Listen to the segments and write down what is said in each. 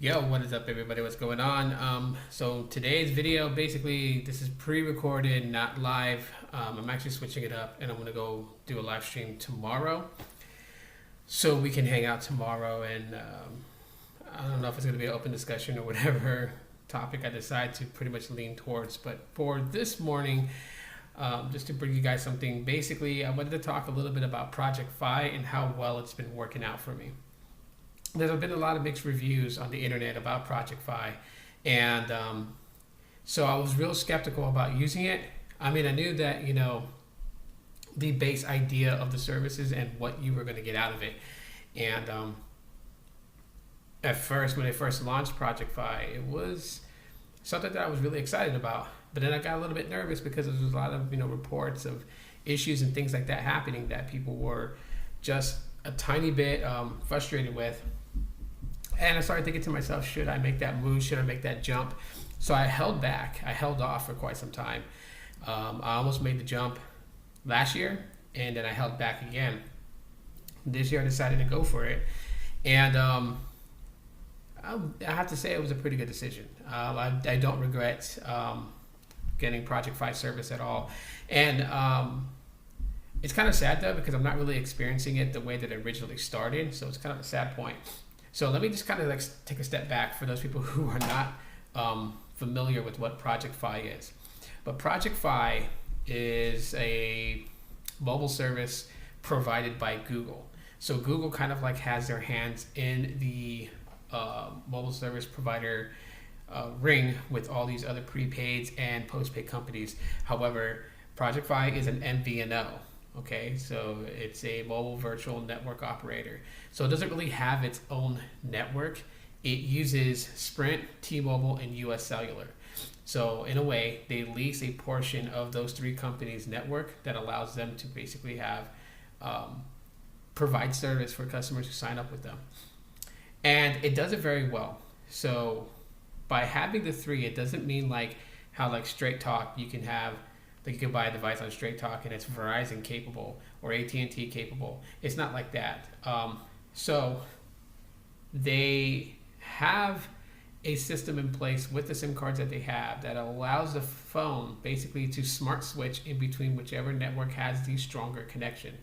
Yo, what is up, everybody? What's going on? So today's video, basically, this is pre-recorded, not live. I'm actually switching it up, and I'm gonna go do a live stream tomorrow, so we can hang out tomorrow. And I don't know if it's gonna be an open discussion or whatever topic I decide to pretty much lean towards. But for this morning, just to bring you guys something, basically, I wanted to talk a little bit about Project Fi and how well it's been working out for me. There's been a lot of mixed reviews on the internet about Project Fi, and so I was real skeptical about using it. I mean, I knew that, the base idea of the services and what you were going to get out of it. And at first, when they first launched Project Fi, it was something that I was really excited about. But then I got a little bit nervous because there was a lot of, reports of issues and things like that happening that people were just a tiny bit frustrated with. And I started thinking to myself, should I make that move? Should I make that jump? So I held back. I held off for quite some time. I almost made the jump last year, and then I held back again. This year I decided to go for it. And I have to say it was a pretty good decision. I don't regret getting Project Fi service at all. And it's kind of sad, though, because I'm not really experiencing it the way that it originally started. So it's kind of a sad point. So let me just kind of take a step back for those people who are not familiar with what Project Fi is. But Project Fi is a mobile service provided by Google. So Google kind of has their hands in the mobile service provider ring with all these other prepaids and postpaid companies. However, Project Fi is an MVNO. Okay, so it's a mobile virtual network operator. So it doesn't really have its own network. It uses Sprint, T-Mobile, and US Cellular. So in a way, they lease a portion of those three companies' network that allows them to basically have provide service for customers who sign up with them. And it does it very well. So by having the three, it doesn't mean how Straight Talk you can have. You can buy a device on Straight Talk and it's Verizon capable or AT&T capable. It's not like that. So they have a system in place with the SIM cards that they have that allows the phone basically to smart switch in between whichever network has the stronger connection.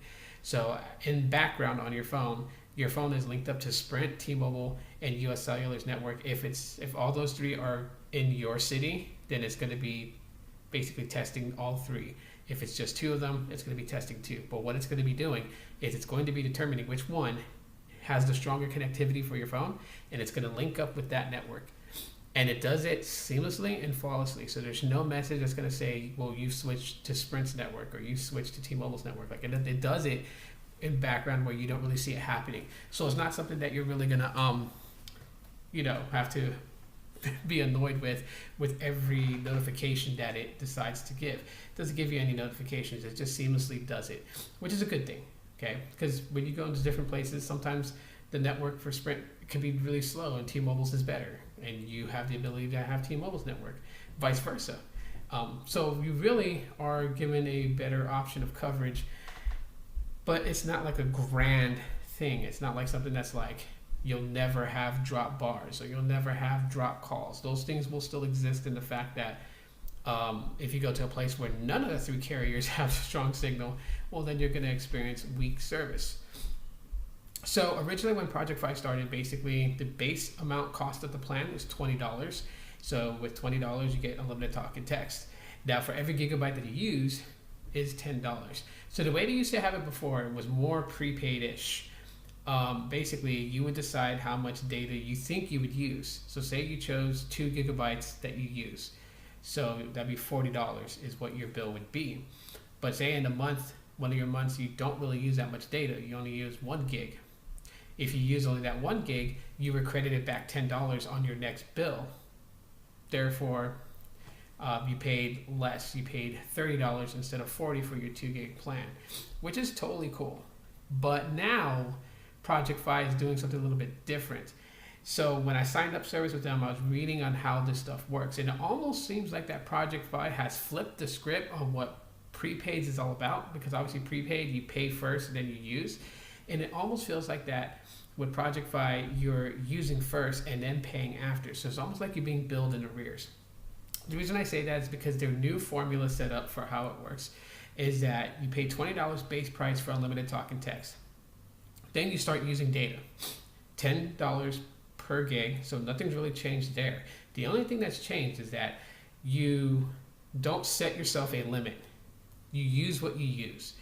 So in background on your phone is linked up to Sprint, T-Mobile, and US Cellular's network. If all those three are in your city, then it's going to be basically testing all three. If it's just two of them, it's going to be testing two. But what it's going to be doing is it's going to be determining which one has the stronger connectivity for your phone, and it's going to link up with that network. And it does it seamlessly and flawlessly. So there's no message that's going to say, well, you switched to Sprint's network or you switched to T-Mobile's network. It does it in background where you don't really see it happening. So it's not something that you're really going to, have to be annoyed with every notification that it decides to give. It doesn't give you any notifications. It just seamlessly does it, which is a good thing, okay? Because when you go into different places, sometimes the network for Sprint can be really slow and T-Mobile's is better, and you have the ability to have T-Mobile's network, vice versa. So you really are given a better option of coverage, but it's not like a grand thing. It's not like something that's you'll never have drop bars or you'll never have drop calls. Those things will still exist in the fact that if you go to a place where none of the three carriers have strong signal, well, then you're going to experience weak service. So originally when Project Fi started, basically the base amount cost of the plan was $20. So with $20, you get unlimited talk and text. Now for every gigabyte that you use is $10. So the way they used to have it before was more prepaid-ish. Basically, you would decide how much data you think you would use. So say you chose 2 gigabytes that you use. So that'd be $40 is what your bill would be. But say in a month, one of your months, you don't really use that much data. You only use 1 gig. If you use only that 1 gig, you were credited back $10 on your next bill. Therefore, you paid less. You paid $30 instead of $40 for your 2 gig plan, which is totally cool. But now Project Fi is doing something a little bit different. So when I signed up service with them, I was reading on how this stuff works, and it almost seems like that Project Fi has flipped the script on what prepaids is all about, because obviously prepaid, you pay first and then you use. And it almost feels like that with Project Fi, you're using first and then paying after. So it's almost like you're being billed in arrears. The reason I say that is because their new formula set up for how it works is that you pay $20 base price for unlimited talk and text. Then you start using data, $10 per gig, so nothing's really changed there. The only thing that's changed is that you don't set yourself a limit. You use what you use.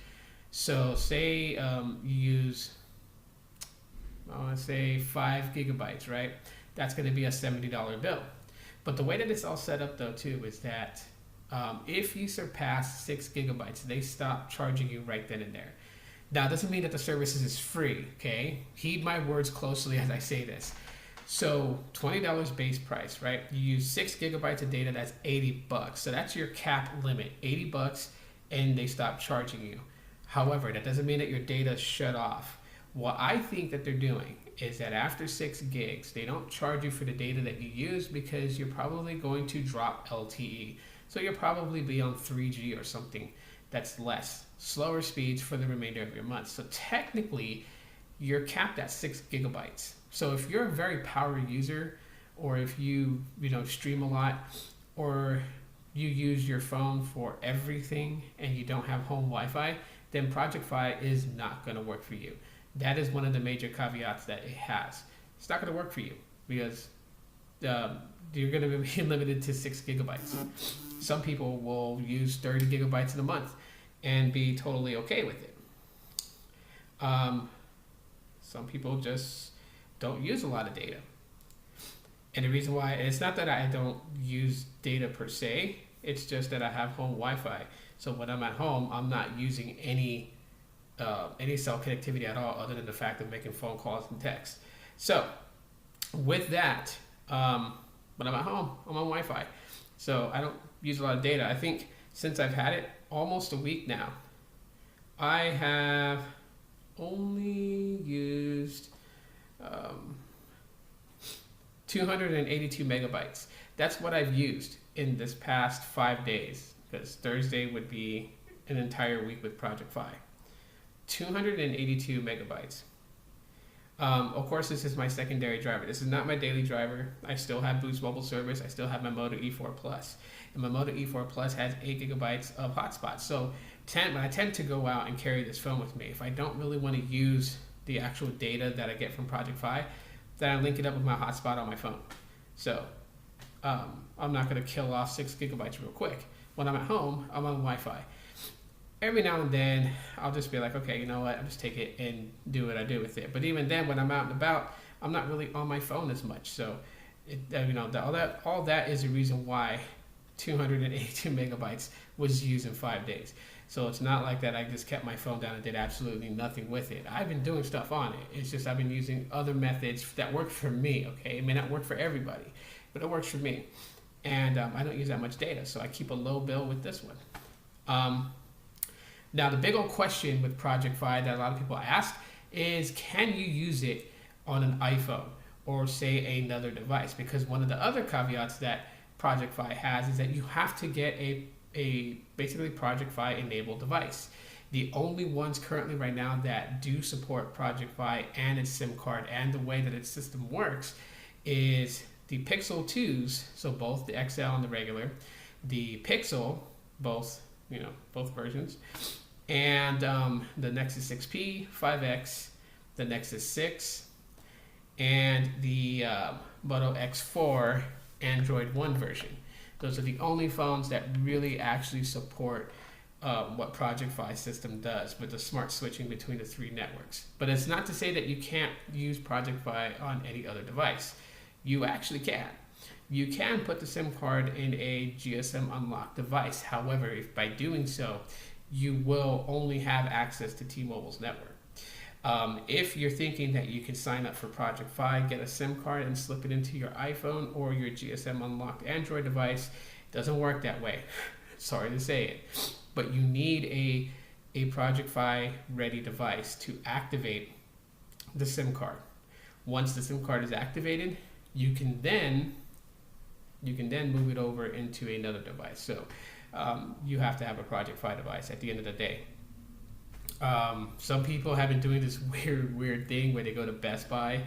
So say you use, say 5 gigabytes, right? That's going to be a $70 bill. But the way that it's all set up though too is that if you surpass 6 gigabytes, they stop charging you right then and there. Now, it doesn't mean that the service is free, okay? Heed my words closely as I say this. So $20 base price, right? You use 6 gigabytes of data, that's $80. So that's your cap limit, $80, and they stop charging you. However, that doesn't mean that your data shut off. What I think that they're doing is that after 6 gigs, they don't charge you for the data that you use because you're probably going to drop LTE. So you'll probably be on 3G or something that's less, slower speeds for the remainder of your month. So technically, you're capped at 6 gigabytes. So if you're a very power user, or if you stream a lot, or you use your phone for everything and you don't have home Wi-Fi, then Project Fi is not going to work for you. That is one of the major caveats that it has. It's not going to work for you because you're going to be limited to 6 gigabytes. Some people will use 30 gigabytes in a month and be totally okay with it. Some people just don't use a lot of data. And the reason why, it's not that I don't use data per se, it's just that I have home Wi-Fi. So when I'm at home, I'm not using any cell connectivity at all other than the fact of making phone calls and text. So with that, when I'm at home, I'm on Wi-Fi. So I don't use a lot of data. I think since I've had it almost a week now, I have only used 282 megabytes. That's what I've used in this past 5 days, because Thursday would be an entire week with Project Fi. 282 megabytes. Of course, this is my secondary driver. This is not my daily driver. I still have Boost Mobile service. I still have my Moto E4 Plus. And my Moto E4 Plus has 8 gigabytes of hotspot. So I tend to go out and carry this phone with me. If I don't really want to use the actual data that I get from Project Fi, then I link it up with my hotspot on my phone. So I'm not going to kill off 6 gigabytes real quick. When I'm at home, I'm on Wi-Fi. Every now and then, I'll just be like, okay, you know what? I'll just take it and do what I do with it. But even then, when I'm out and about, I'm not really on my phone as much. So, all that is the reason why 282 megabytes was used in 5 days. So it's not like that I just kept my phone down and did absolutely nothing with it. I've been doing stuff on it. It's just I've been using other methods that work for me, okay? It may not work for everybody, but it works for me. And I don't use that much data, so I keep a low bill with this one. Now, the big old question with Project Fi that a lot of people ask is, can you use it on an iPhone or say another device? Because one of the other caveats that Project Fi has is that you have to get a basically Project Fi enabled device. The only ones currently right now that do support Project Fi and its SIM card and the way that its system works is the Pixel 2s, so both the XL and the regular, the Pixel, both versions, and the Nexus 6P, 5X, the Nexus 6, and the Moto X4 Android One version. Those are the only phones that really actually support what Project Fi system does with the smart switching between the 3 networks. But it's not to say that you can't use Project Fi on any other device. You actually can. You can put the SIM card in a GSM unlocked device. However, if by doing so, you will only have access to T-Mobile's network. If you're thinking that you can sign up for Project Fi, get a SIM card and slip it into your iPhone or your GSM unlocked Android device, it doesn't work that way. Sorry to say it. But you need a Project Fi ready device to activate the SIM card. Once the SIM card is activated, you can then move it over into another device. So you have to have a Project Fi device at the end of the day. Some people have been doing this weird thing where they go to Best Buy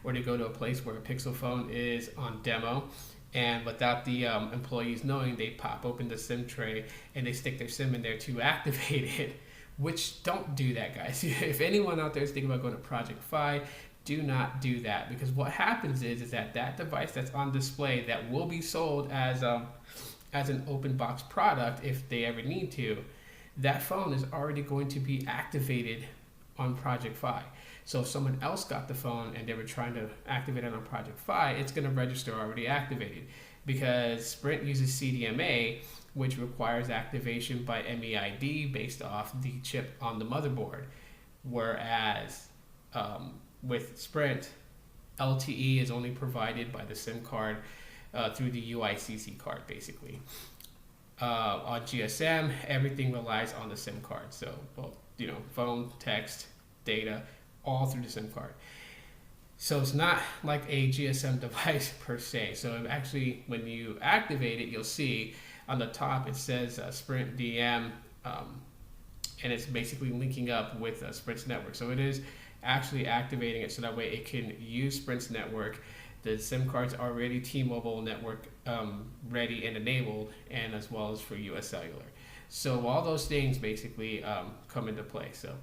or they go to a place where a Pixel phone is on demo, and without the employees knowing, they pop open the SIM tray and they stick their SIM in there to activate it. Which, don't do that, guys. If anyone out there is thinking about going to Project Fi, do not do that, because what happens is that device that's on display that will be sold as an open box product, if they ever need to, that phone is already going to be activated on Project Fi. So if someone else got the phone and they were trying to activate it on Project Fi, it's going to register already activated, because Sprint uses CDMA, which requires activation by MEID based off the chip on the motherboard. Whereas with Sprint, LTE is only provided by the SIM card through the UICC card, basically. On GSM, everything relies on the SIM card. So both, phone, text, data, all through the SIM card. So it's not like a GSM device per se. So actually, when you activate it, you'll see on the top it says Sprint DM, and it's basically linking up with Sprint's network. So it is actually activating it so that way it can use Sprint's network. The SIM card's already T-Mobile network ready and enabled, and as well as for US Cellular. So all those things basically come into play. So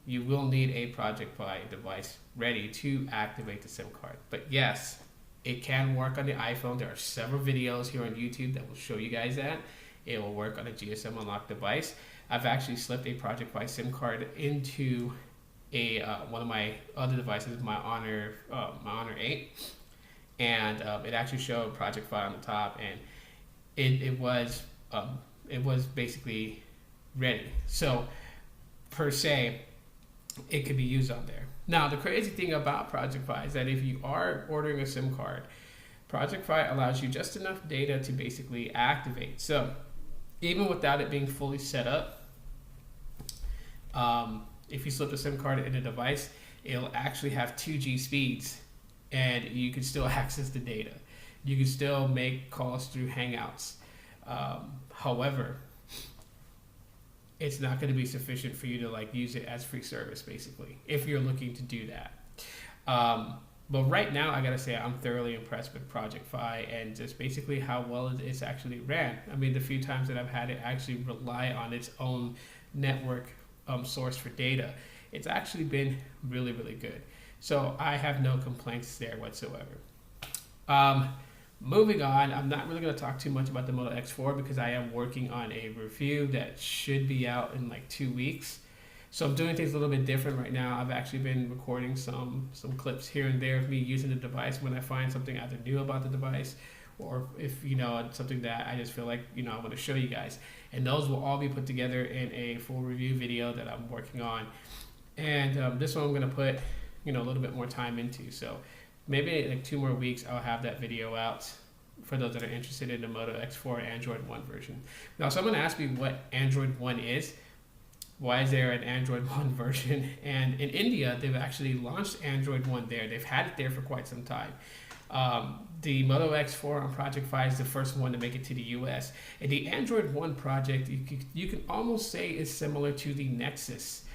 you will need a Project Fi device ready to activate the SIM card. But yes, it can work on the iPhone. There are several videos here on YouTube that will show you guys that. It will work on a GSM unlocked device. I've actually slipped a Project Fi SIM card into one of my other devices, my Honor 8, and it actually showed Project Fi on the top, and it was basically ready. So per se, it could be used on there. Now, the crazy thing about Project Fi is that if you are ordering a SIM card, Project Fi allows you just enough data to basically activate. So even without it being fully set up, if you slip the SIM card in a device, it'll actually have 2G speeds, and you can still access the data. You can still make calls through Hangouts. However, it's not going to be sufficient for you to use it as free service, basically, if you're looking to do that. But right now, I gotta say, I'm thoroughly impressed with Project Fi and just basically how well it's actually ran. I mean, the few times that I've had it actually rely on its own network source for data, it's actually been really, really good. So I have no complaints there whatsoever. Moving on, I'm not really going to talk too much about the Moto X4 because I am working on a review that should be out in 2 weeks. So I'm doing things a little bit different right now. I've actually been recording some clips here and there of me using the device when I find something either new about the device, or if something that I just feel like I want to show you guys. And those will all be put together in a full review video that I'm working on. And this one I'm going to put a little bit more time into. So maybe 2 more weeks I'll have that video out for those that are interested in the Moto X4 Android One version. Now, someone asked me what Android One is. Why is there an Android One version? And in India, they've actually launched Android One there. They've had it there for quite some time. The Moto X4 on Project Fi is the first one to make it to the US. And the Android One project, you can almost say is similar to the Nexus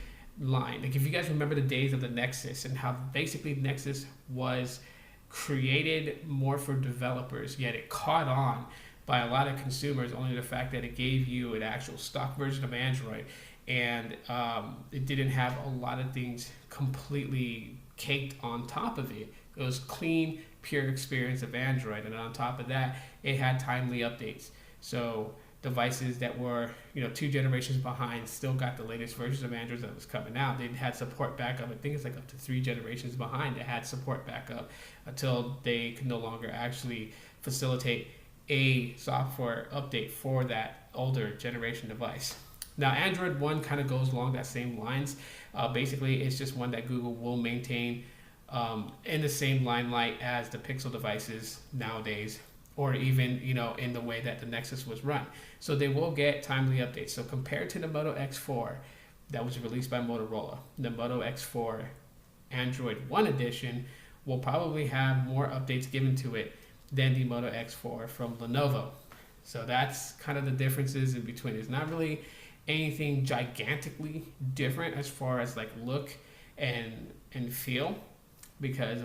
line. If you guys remember the days of the Nexus and how basically Nexus was created more for developers, yet it caught on by a lot of consumers, only the fact that it gave you an actual stock version of Android, and it didn't have a lot of things completely caked on top of it. It was clean, pure experience of Android, and on top of that, it had timely updates. So devices that were 2 generations behind still got the latest versions of Android that was coming out. They had support backup. I think it's up to 3 generations behind. They had support backup until they could no longer actually facilitate a software update for that older generation device. Now, Android One kind of goes along that same lines. Basically, it's just one that Google will maintain in the same limelight as the Pixel devices nowadays, or even in the way that the Nexus was run. So they will get timely updates. So compared to the Moto X4 that was released by Motorola, the Moto X4 Android One edition will probably have more updates given to it than the Moto X4 from Lenovo. So that's kind of the differences in between. It's not really anything gigantically different as far as like look and feel, because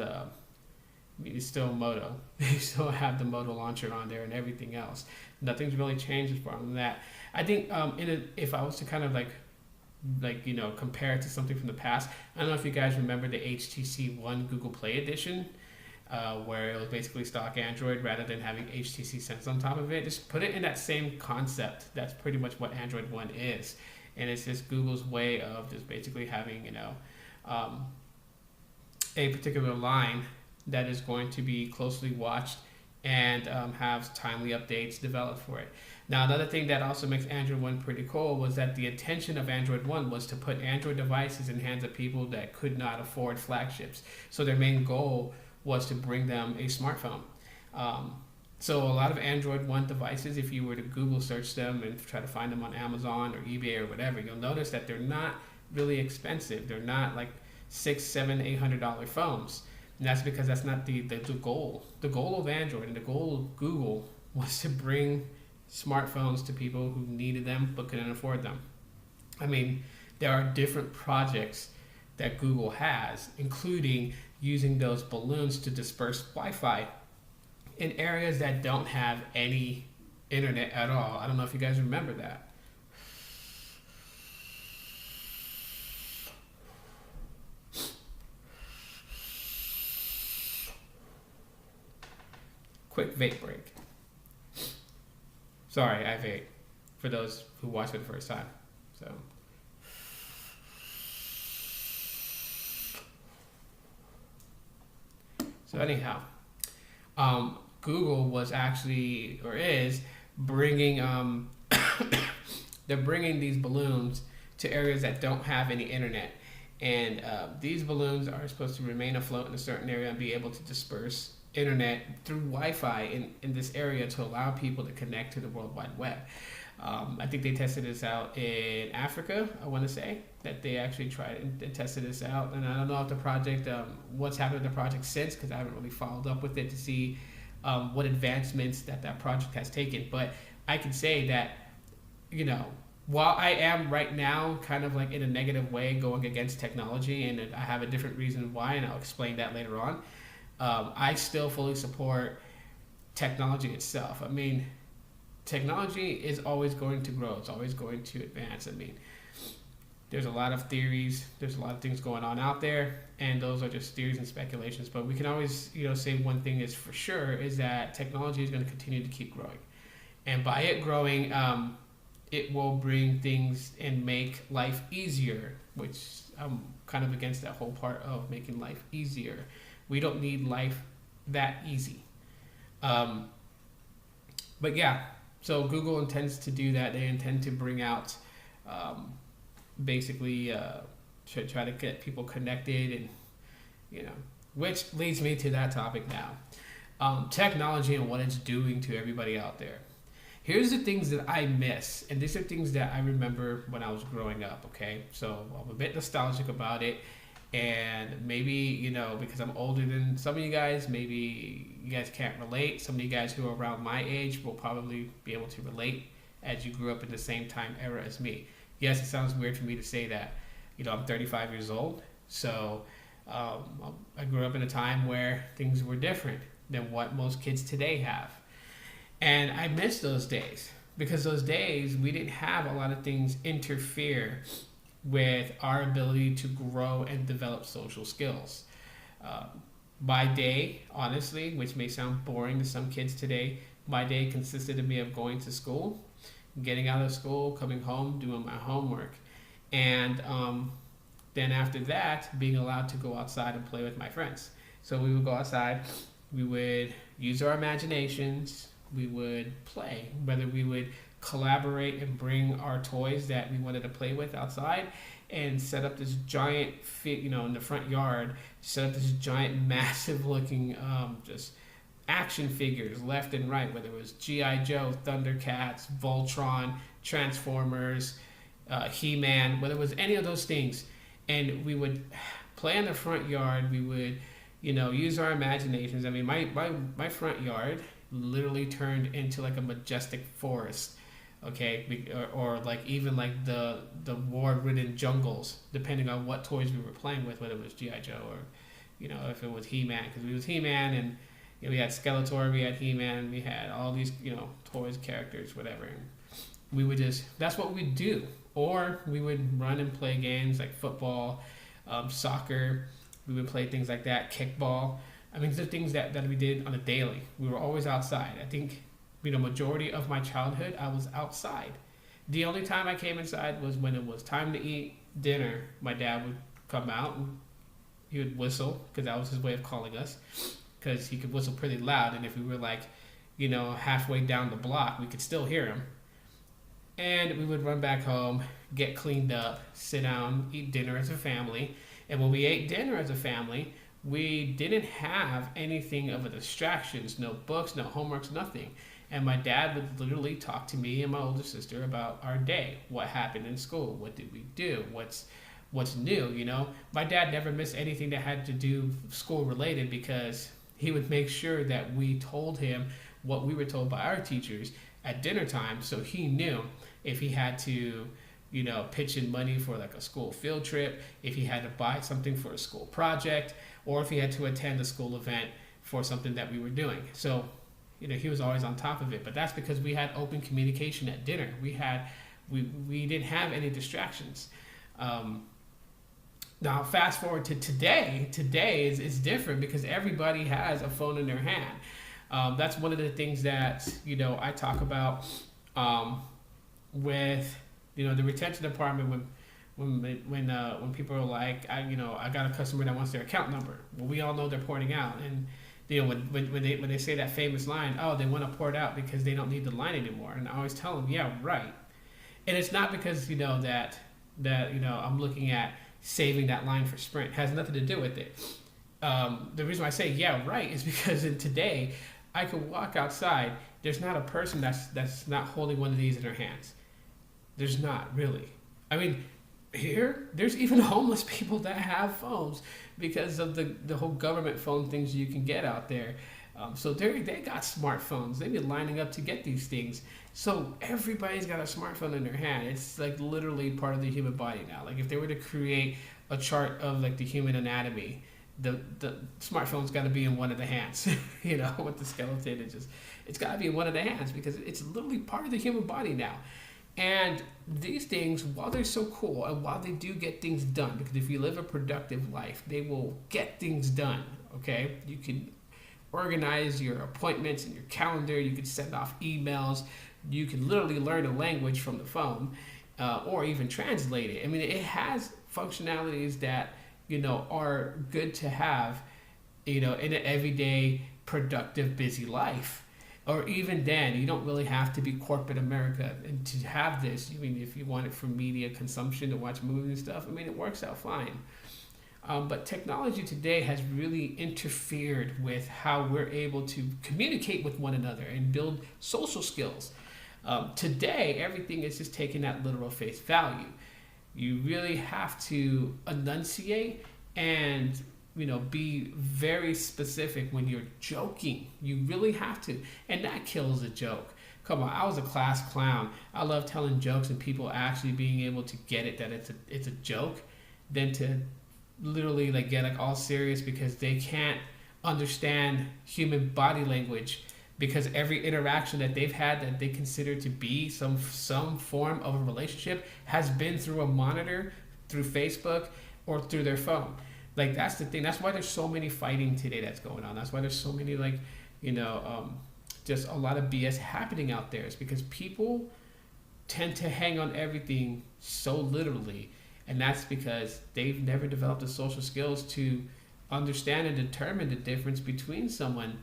it's still Moto. They still have the Moto launcher on there and everything else. Nothing's really changed as far as that. I think if I was to kind of like compare it to something from the past, I don't know if you guys remember the HTC One Google Play Edition, where it was basically stock Android rather than having HTC Sense on top of it. Just put it in that same concept. That's pretty much what Android One is, and it's just Google's way of just basically having a particular line that is going to be closely watched and have timely updates developed for it. Now, another thing that also makes Android One pretty cool was that the intention of Android One was to put Android devices in hands of people that could not afford flagships. So their main goal was to bring them a smartphone. So a lot of Android One devices, if you were to Google search them and try to find them on Amazon or eBay or whatever, you'll notice that they're not really expensive. They're not like $600, $700, $800 phones. And that's because that's not the goal. The goal of Android and the goal of Google was to bring smartphones to people who needed them but couldn't afford them. I mean, there are different projects that Google has, including using those balloons to disperse Wi-Fi in areas that don't have any internet at all. I don't know if you guys remember that. Quick vape break. Sorry, I vape, for those who watch it the first time. So anyhow, Google was actually, or is, bringing they're bringing these balloons to areas that don't have any internet, and these balloons are supposed to remain afloat in a certain area and be able to disperse internet through Wi-Fi in this area to allow people to connect to the World Wide Web. I think they tested this out in Africa. I want to say that they actually tried and tested this out, and I don't know if the project, what's happened to the project since, because I haven't really followed up with it to see what advancements that project has taken. But I can say that, while I am right now kind of like in a negative way going against technology, and I have a different reason why, and I'll explain that later on, I still fully support technology itself. I mean, technology is always going to grow. It's always going to advance. I mean, there's a lot of theories. There's a lot of things going on out there, and those are just theories and speculations. But we can always, say one thing is for sure, is that technology is going to continue to keep growing. And by it growing, it will bring things and make life easier, which I'm kind of against that whole part of making life easier. We don't need life that easy. But yeah, so Google intends to do that. They intend to bring out basically try to get people connected, and which leads me to that topic now. Technology and what it's doing to everybody out there. Here's the things that I miss, and these are things that I remember when I was growing up, okay? So I'm a bit nostalgic about it. And maybe, because I'm older than some of you guys, maybe you guys can't relate. Some of you guys who are around my age will probably be able to relate, as you grew up in the same time era as me. Yes, it sounds weird for me to say that. I'm 35 years old, so I grew up in a time where things were different than what most kids today have. And I miss those days, because those days we didn't have a lot of things interfere with our ability to grow and develop social skills. My day, honestly, which may sound boring to some kids today, my day consisted of me of going to school, getting out of school, coming home, doing my homework, and then after that, being allowed to go outside and play with my friends. So we would go outside, we would use our imaginations, we would play, whether we would collaborate and bring our toys that we wanted to play with outside and set up this giant in the front yard, set up this giant massive looking just action figures left and right, whether it was G.I. Joe, Thundercats, Voltron, Transformers, He-Man, whether it was any of those things. And we would play in the front yard. We would use our imaginations. I mean, my front yard literally turned into like a majestic forest. Okay, or like even like the war-ridden jungles, depending on what toys we were playing with, whether it was GI Joe or if it was He-Man, because we was He-Man, and we had Skeletor, we had He-Man, we had all these toys, characters, whatever. And we would that's what we'd do, or we would run and play games like football, soccer. We would play things like that, kickball. I mean, these are things that we did on a daily. We were always outside. I think, majority of my childhood, I was outside. The only time I came inside was when it was time to eat dinner. My dad would come out and he would whistle, because that was his way of calling us, because he could whistle pretty loud. And if we were like, halfway down the block, we could still hear him. And we would run back home, get cleaned up, sit down, eat dinner as a family. And when we ate dinner as a family, we didn't have anything of a distractions, no books, no homeworks, nothing. And my dad would literally talk to me and my older sister about our day, what happened in school, what did we do, what's new. My dad never missed anything that had to do school related, because he would make sure that we told him what we were told by our teachers at dinner time, so he knew if he had to pitch in money for like a school field trip, if he had to buy something for a school project, or if he had to attend a school event for something that we were doing. So he was always on top of it. But that's because we had open communication at dinner. We didn't have any distractions. Now fast forward to today. Today is different, because everybody has a phone in their hand. That's one of the things that I talk about with the retention department, when people are like, I got a customer that wants their account number. Well, we all know they're porting out, and when they say that famous line, oh, they want to port out because they don't need the line anymore. And I always tell them, yeah, right. And it's not because that I'm looking at saving that line for Sprint. It has nothing to do with it. The reason why I say yeah, right, is because in today I could walk outside. There's not a person that's not holding one of these in their hands. There's not really. I mean, there's even homeless people that have phones because of the whole government phone things you can get out there. So they got smartphones. They've been lining up to get these things. So everybody's got a smartphone in their hand. It's like literally part of the human body now. Like if they were to create a chart of like the human anatomy, the smartphone's got to be in one of the hands. With the skeleton, it's got to be in one of the hands, because it's literally part of the human body now. And these things, while they're so cool, and while they do get things done, because if you live a productive life, they will get things done, okay? You can organize your appointments in your calendar. You can send off emails. You can literally learn a language from the phone, or even translate it. I mean, it has functionalities that, are good to have, in an everyday, productive, busy life. Or even then, you don't really have to be corporate America and to have this. I mean, if you want it for media consumption, to watch movies and stuff, I mean, it works out fine. But technology today has really interfered with how we're able to communicate with one another and build social skills. Today, everything is just taking that literal face value. You really have to enunciate and be very specific when you're joking. You really have to. And that kills a joke. Come on, I was a class clown. I love telling jokes and people actually being able to get it, that it's a joke, than to literally like get like all serious because they can't understand human body language, because every interaction that they've had that they consider to be some form of a relationship has been through a monitor, through Facebook, or through their phone. Like, that's the thing. That's why there's so many fighting today that's going on. That's why there's so many, like, just a lot of BS happening out there. It's because people tend to hang on everything so literally. And that's because they've never developed the social skills to understand and determine the difference between someone,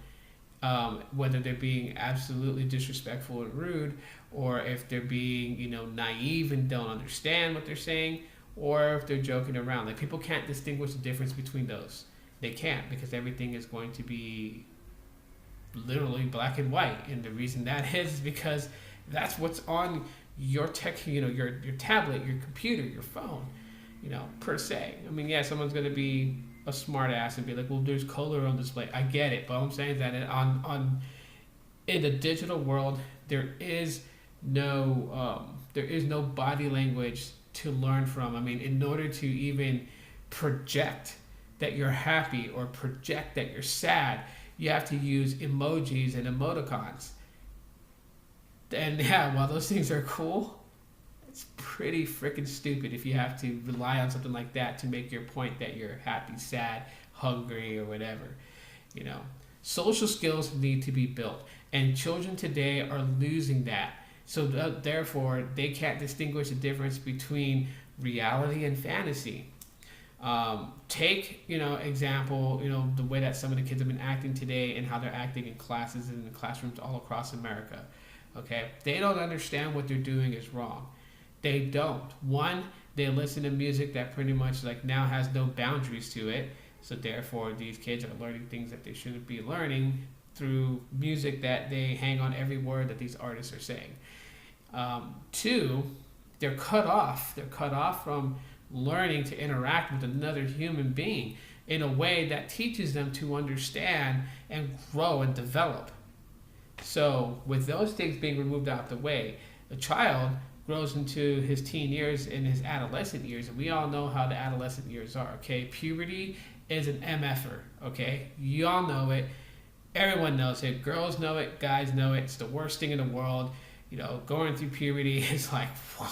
whether they're being absolutely disrespectful and rude, or if they're being, naive and don't understand what they're saying, or if they're joking around. Like, people can't distinguish the difference between those. They can't, because everything is going to be literally black and white. And the reason that is because that's what's on your tech, your tablet, your computer, your phone, per se. I mean, yeah, someone's going to be a smart ass and be like, well, there's color on display. I get it, but I'm saying that in the digital world, there is there is no body language to learn from. I mean, in order to even project that you're happy or project that you're sad, you have to use emojis and emoticons. And yeah, while those things are cool, it's pretty freaking stupid if you have to rely on something like that to make your point that you're happy, sad, hungry, or whatever. You know, social skills need to be built, and children today are losing that. So therefore, they can't distinguish the difference between reality and fantasy. Take, example, the way that some of the kids have been acting today and how they're acting in classes and in classrooms all across America. Okay, they don't understand what they're doing is wrong. They don't. One, they listen to music that pretty much like now has no boundaries to it. So therefore, these kids are learning things that they shouldn't be learning through music that they hang on every word that these artists are saying. Two, they're cut off. They're cut off from learning to interact with another human being in a way that teaches them to understand and grow and develop. So with those things being removed out the way, the child grows into his teen years and his adolescent years, and we all know how the adolescent years are, okay? Puberty is an MFer, okay? You all know it. Everyone knows it. Girls know it. Guys know it. It's the worst thing in the world. Going through puberty is like, wow.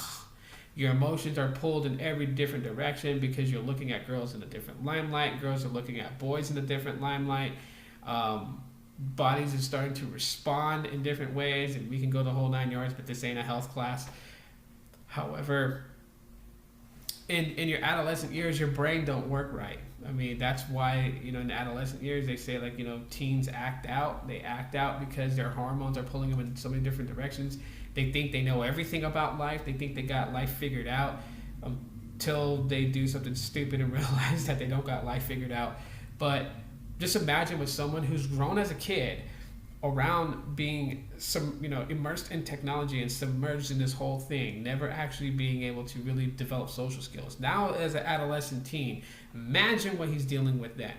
Your emotions are pulled in every different direction because you're looking at girls in a different limelight. Girls are looking at boys in a different limelight. Bodies are starting to respond in different ways, and we can go the whole 9 yards, but this ain't a health class. However, in your adolescent years, your brain don't work right. I mean, that's why, in the adolescent years, they say, like, teens act out. They act out because their hormones are pulling them in so many different directions. They think they know everything about life. They think they got life figured out until they do something stupid and realize that they don't got life figured out. But just imagine with someone who's grown as a kid around being immersed in technology and submerged in this whole thing, never actually being able to really develop social skills. Now as an adolescent teen, imagine what he's dealing with then.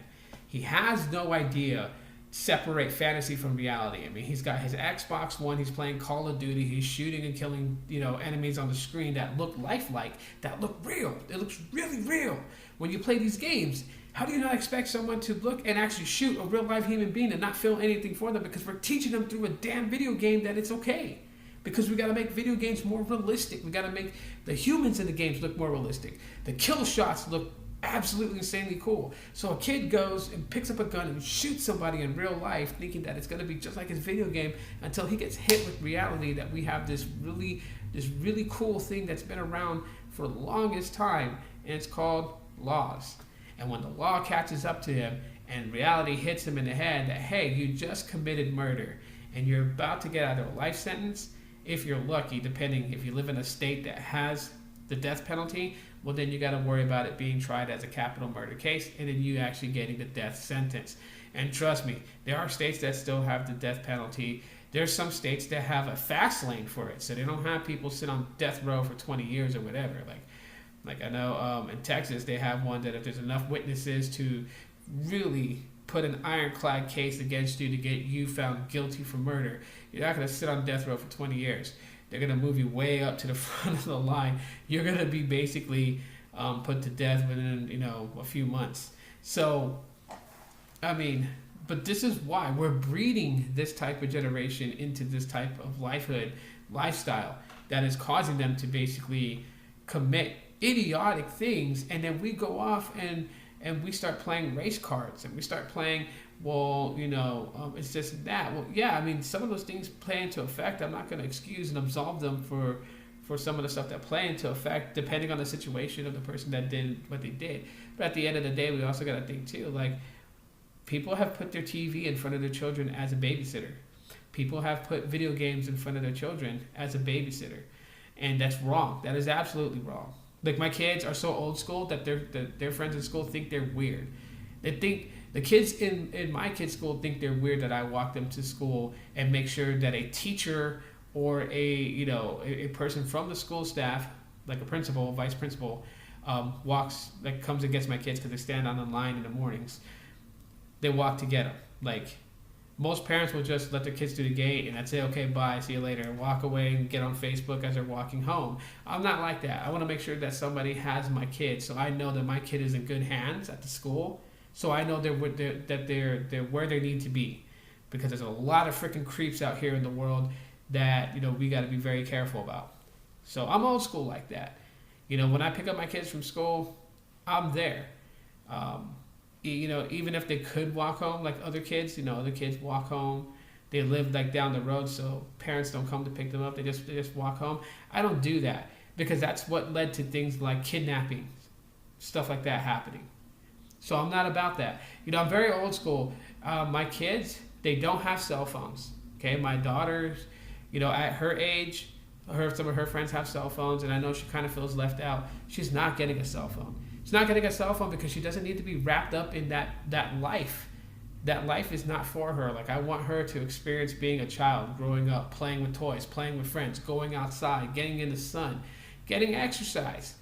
He has no idea separate fantasy from reality. I mean, he's got his Xbox One, he's playing Call of Duty, he's shooting and killing, enemies on the screen that look lifelike, that look real. It looks really real. When you play these games, how do you not expect someone to look and actually shoot a real live human being and not feel anything for them? Because we're teaching them through a damn video game that it's okay. Because we got to make video games more realistic. We got to make the humans in the games look more realistic. The kill shots look absolutely insanely cool. So a kid goes and picks up a gun and shoots somebody in real life thinking that it's going to be just like his video game until he gets hit with reality that we have this really cool thing that's been around for the longest time, and it's called laws. And when the law catches up to him and reality hits him in the head that, hey, you just committed murder and you're about to get either a life sentence, if you're lucky, depending if you live in a state that has the death penalty, well, then you got to worry about it being tried as a capital murder case and then you actually getting the death sentence. And trust me, there are states that still have the death penalty. There's some states that have a fast lane for it, so they don't have people sit on death row for 20 years or whatever. Like I know in Texas, they have one that if there's enough witnesses to really put an ironclad case against you to get you found guilty for murder, you're not going to sit on death row for 20 years. They're going to move you way up to the front of the line. You're going to be basically put to death within, a few months. So, I mean, but this is why we're breeding this type of generation into this type of lifestyle that is causing them to basically commit idiotic things, and then we go off and we start playing race cards and we start playing, it's just that. Well, yeah, I mean, some of those things play into effect. I'm not going to excuse and absolve them for some of the stuff that play into effect, depending on the situation of the person that did what they did. But at the end of the day, we also got to think too, like, people have put their TV in front of their children as a babysitter. People have put video games in front of their children as a babysitter, and that's wrong. That is absolutely wrong. Like, my kids are so old school that their friends in school think they're weird. They think the kids in my kids' school think they're weird that I walk them to school and make sure that a teacher or a person from the school staff, like a principal, vice principal, comes and gets my kids because they stand on the line in the mornings. They walk to get them. Like, Most parents will just let their kids through the gate and that's it, okay, bye, see you later, and walk away and get on Facebook as they're walking home. I'm not like that. I want to make sure that somebody has my kid, so I know that my kid is in good hands at the school, so I know that they're where they need to be, because there's a lot of freaking creeps out here in the world that we got to be very careful about. So I'm old school like that. When I pick up my kids from school, I'm there. Even if they could walk home like other kids, other kids walk home. They live like down the road, so parents don't come to pick them up. They just walk home. I don't do that because that's what led to things like kidnapping, stuff like that happening. So I'm not about that. I'm very old school. My kids, they don't have cell phones. Okay, my daughters, at her age, some of her friends have cell phones, and I know she kind of feels left out. She's not getting a cell phone. She's not getting a cell phone because she doesn't need to be wrapped up in that life. That life is not for her. Like, I want her to experience being a child, growing up, playing with toys, playing with friends, going outside, getting in the sun, getting exercise.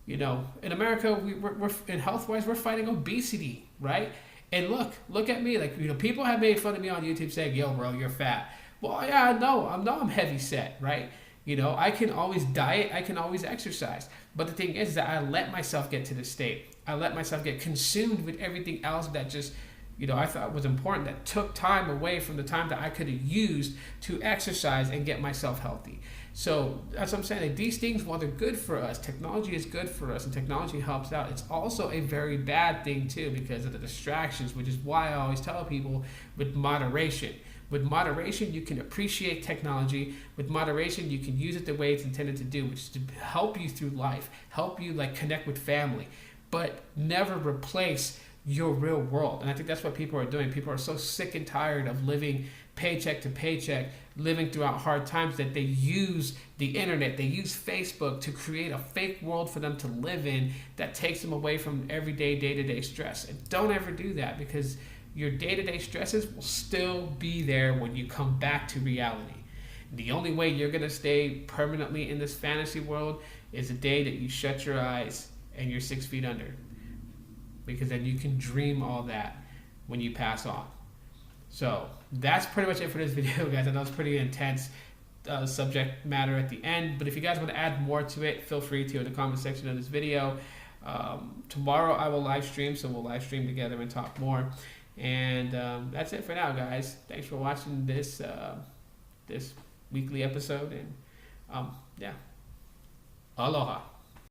In America, we're in health-wise, we're fighting obesity, right? And look at me. Like, people have made fun of me on YouTube saying, yo, bro, you're fat. Well, yeah, I know I'm heavy set, right? I can always diet, I can always exercise. But the thing is that I let myself get to this state. I let myself get consumed with everything else that just, I thought was important, that took time away from the time that I could have used to exercise and get myself healthy. So that's what I'm saying. Like, these things, while they're good for us, technology is good for us and technology helps out, it's also a very bad thing too because of the distractions, which is why I always tell people with moderation. With moderation, you can appreciate technology. With moderation, you can use it the way it's intended to do, which is to help you through life, help you connect with family, but never replace your real world. And I think that's what people are doing. People are so sick and tired of living paycheck to paycheck, living throughout hard times, that they use the internet, they use Facebook to create a fake world for them to live in that takes them away from everyday, day-to-day stress. And don't ever do that, because your day-to-day stresses will still be there when you come back to reality. The only way you're going to stay permanently in this fantasy world is the day that you shut your eyes and you're 6 feet under. Because then you can dream all that when you pass on. So that's pretty much it for this video, guys. I know it's pretty intense subject matter at the end, but if you guys want to add more to it, feel free to in the comment section of this video. Tomorrow I will live stream, so we'll live stream together and talk more. And that's it for now, guys. Thanks for watching this this weekly episode, and yeah, aloha.